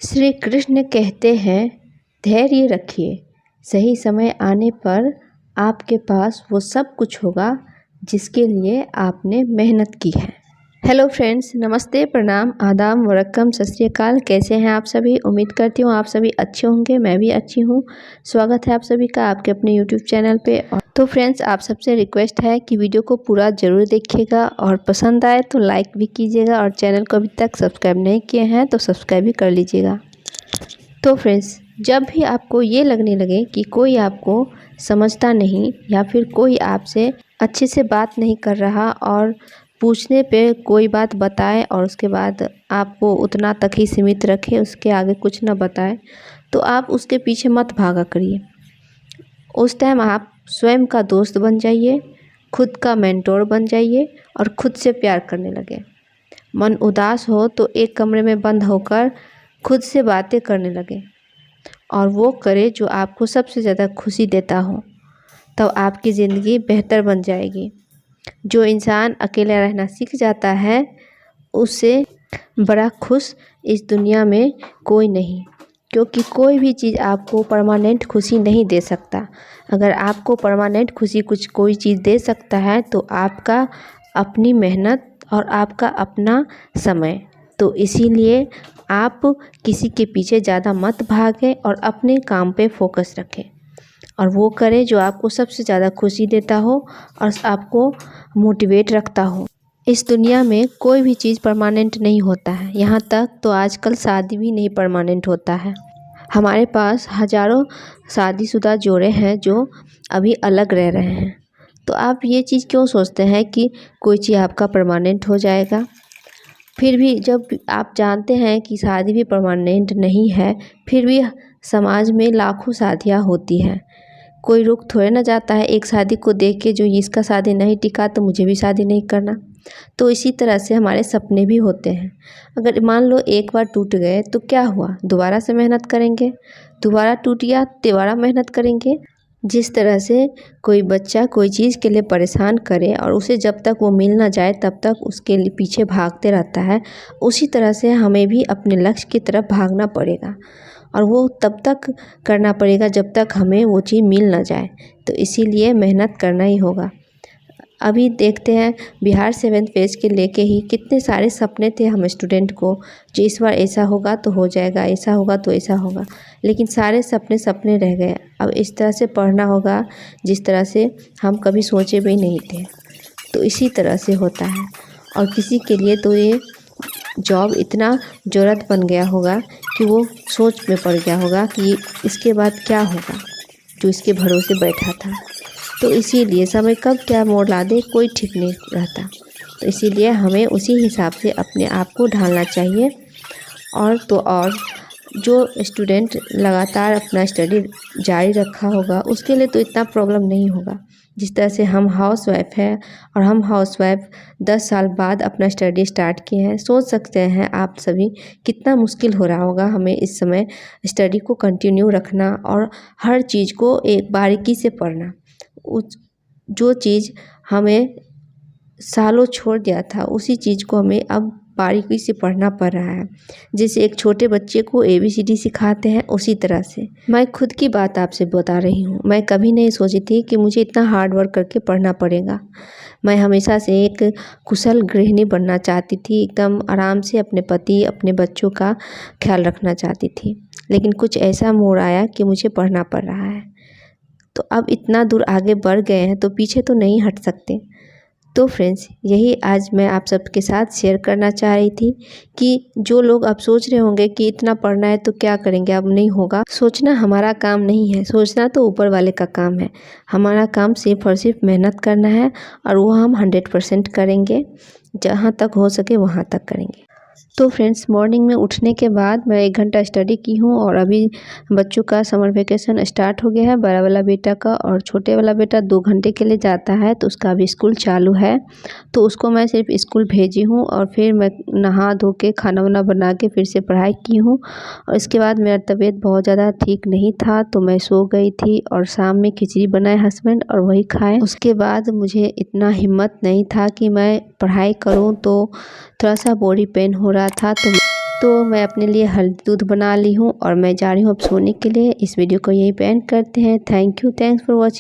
श्री कृष्ण कहते हैं, धैर्य रखिए, सही समय आने पर आपके पास वो सब कुछ होगा जिसके लिए आपने मेहनत की है। हेलो फ्रेंड्स, नमस्ते, प्रणाम, आदाब, वरक्कम, सत श्री अकाल। कैसे हैं आप सभी? उम्मीद करती हूँ आप सभी अच्छे होंगे। मैं भी अच्छी हूँ। स्वागत है आप सभी का आपके अपने यूट्यूब चैनल पे। तो फ्रेंड्स, आप सबसे रिक्वेस्ट है कि वीडियो को पूरा ज़रूर देखिएगा और पसंद आए तो लाइक भी कीजिएगा और चैनल को अभी तक सब्सक्राइब नहीं किए हैं तो सब्सक्राइब भी कर लीजिएगा। तो फ्रेंड्स, जब भी आपको ये लगने लगे कि कोई आपको समझता नहीं या फिर कोई आपसे अच्छे से बात नहीं कर रहा और पूछने पे कोई बात बताए और उसके बाद आपको उतना तक ही सीमित रखे, उसके आगे कुछ ना बताए, तो आप उसके पीछे मत भागा करिए। उस टाइम आप स्वयं का दोस्त बन जाइए, खुद का मेंटोर बन जाइए और खुद से प्यार करने लगे। मन उदास हो तो एक कमरे में बंद होकर खुद से बातें करने लगे और वो करे जो आपको सबसे ज़्यादा खुशी देता हो, तब आपकी ज़िंदगी बेहतर बन जाएगी। जो इंसान अकेला रहना सीख जाता है, उससे बड़ा खुश इस दुनिया में कोई नहीं, क्योंकि कोई भी चीज़ आपको परमानेंट खुशी नहीं दे सकता। अगर आपको परमानेंट खुशी कोई चीज़ दे सकता है तो आपका अपनी मेहनत और आपका अपना समय। तो इसीलिए आप किसी के पीछे ज़्यादा मत भागें और अपने काम पे फोकस रखें और वो करें जो आपको सबसे ज़्यादा खुशी देता हो और आपको मोटिवेट रखता हो। इस दुनिया में कोई भी चीज़ परमानेंट नहीं होता है, यहाँ तक तो आजकल शादी भी नहीं परमानेंट होता है। हमारे पास हज़ारों शादीशुदा जोड़े हैं जो अभी अलग रह रहे हैं। तो आप ये चीज़ क्यों सोचते हैं कि कोई चीज़ आपका परमानेंट हो जाएगा? फिर भी जब आप जानते हैं कि शादी भी परमानेंट नहीं है, फिर भी समाज में लाखों शादियाँ होती हैं। कोई रुक थोड़े ना जाता है एक शादी को देख के, जो इसका शादी नहीं टिका तो मुझे भी शादी नहीं करना। तो इसी तरह से हमारे सपने भी होते हैं। अगर मान लो एक बार टूट गए तो क्या हुआ, दोबारा से मेहनत करेंगे, दोबारा टूट गया दोबारा मेहनत करेंगे। जिस तरह से कोई बच्चा कोई चीज़ के लिए परेशान करे और उसे जब तक वो मिल ना जाए तब तक उसके लिए पीछे भागते रहता है, उसी तरह से हमें भी अपने लक्ष्य की तरफ भागना पड़ेगा और वो तब तक करना पड़ेगा जब तक हमें वो चीज़ मिल ना जाए। तो इसीलिए मेहनत करना ही होगा। अभी देखते हैं बिहार 7th फेज के लेके ही कितने सारे सपने थे हम स्टूडेंट को, जो इस बार ऐसा होगा तो हो जाएगा, ऐसा होगा तो ऐसा होगा, लेकिन सारे सपने सपने रह गए। अब इस तरह से पढ़ना होगा जिस तरह से हम कभी सोचे भी नहीं थे। तो इसी तरह से होता है और किसी के लिए तो ये जॉब इतना ज़रूरत बन गया होगा कि वो सोच में पड़ गया होगा कि इसके बाद क्या होगा, जो इसके भरोसे बैठा था। तो इसीलिए समय कब क्या मोड़ ला दे कोई ठीक नहीं रहता। तो इसीलिए हमें उसी हिसाब से अपने आप को ढालना चाहिए। और जो स्टूडेंट लगातार अपना स्टडी जारी रखा होगा उसके लिए तो इतना प्रॉब्लम नहीं होगा। जिस तरह से हम हाउसवाइफ हैं और हम हाउसवाइफ 10 साल बाद अपना स्टडी स्टार्ट किए हैं, सोच सकते हैं आप सभी कितना मुश्किल हो रहा होगा हमें इस समय स्टडी को कंटिन्यू रखना और हर चीज़ को एक बारीकी से पढ़ना। जो चीज़ हमें सालों छोड़ दिया था उसी चीज़ को हमें अब बारीकी से पढ़ना पड़ रहा है। जैसे एक छोटे बच्चे को ABCD सिखाते हैं, उसी तरह से मैं खुद की बात आपसे बता रही हूँ। मैं कभी नहीं सोची थी कि मुझे इतना हार्ड वर्क करके पढ़ना पड़ेगा। मैं हमेशा से एक कुशल गृहिणी बनना चाहती थी, एकदम आराम से अपने पति अपने बच्चों का ख्याल रखना चाहती थी, लेकिन कुछ ऐसा मोड़ आया कि मुझे पढ़ना पड़ रहा है। तो अब इतना दूर आगे बढ़ गए हैं तो पीछे तो नहीं हट सकते। तो फ्रेंड्स, यही आज मैं आप सबके साथ शेयर करना चाह रही थी कि जो लोग अब सोच रहे होंगे कि इतना पढ़ना है तो क्या करेंगे, अब नहीं होगा। सोचना हमारा काम नहीं है, सोचना तो ऊपर वाले का काम है। हमारा काम सिर्फ और सिर्फ मेहनत करना है और वो हम 100% करेंगे, जहाँ तक हो सके वहाँ तक करेंगे। तो फ्रेंड्स, मॉर्निंग में उठने के बाद मैं 1 घंटा स्टडी की हूँ और अभी बच्चों का समर वेकेशन स्टार्ट हो गया है, बड़ा वाला बेटा का, और छोटे वाला बेटा 2 घंटे के लिए जाता है तो उसका अभी स्कूल चालू है। तो उसको मैं सिर्फ स्कूल भेजी हूँ और फिर मैं नहा धो के खाना वाना बना के फिर से पढ़ाई की हूँ। और इसके बाद मेरा तबीयत बहुत ज़्यादा ठीक नहीं था तो मैं सो गई थी और शाम में खिचड़ी बनाए हस्बैंड और वही खाए। उसके बाद मुझे इतना हिम्मत नहीं था कि मैं पढ़ाई करूँ, तो थोड़ा सा बॉडी पेन हो रहा था तो तो मैं अपने लिए हल्दी दूध बना ली हूँ और मैं जा रही हूँ अब सोने के लिए। इस वीडियो को यहीं पे एंड करते हैं। Thank you, thanks for watching.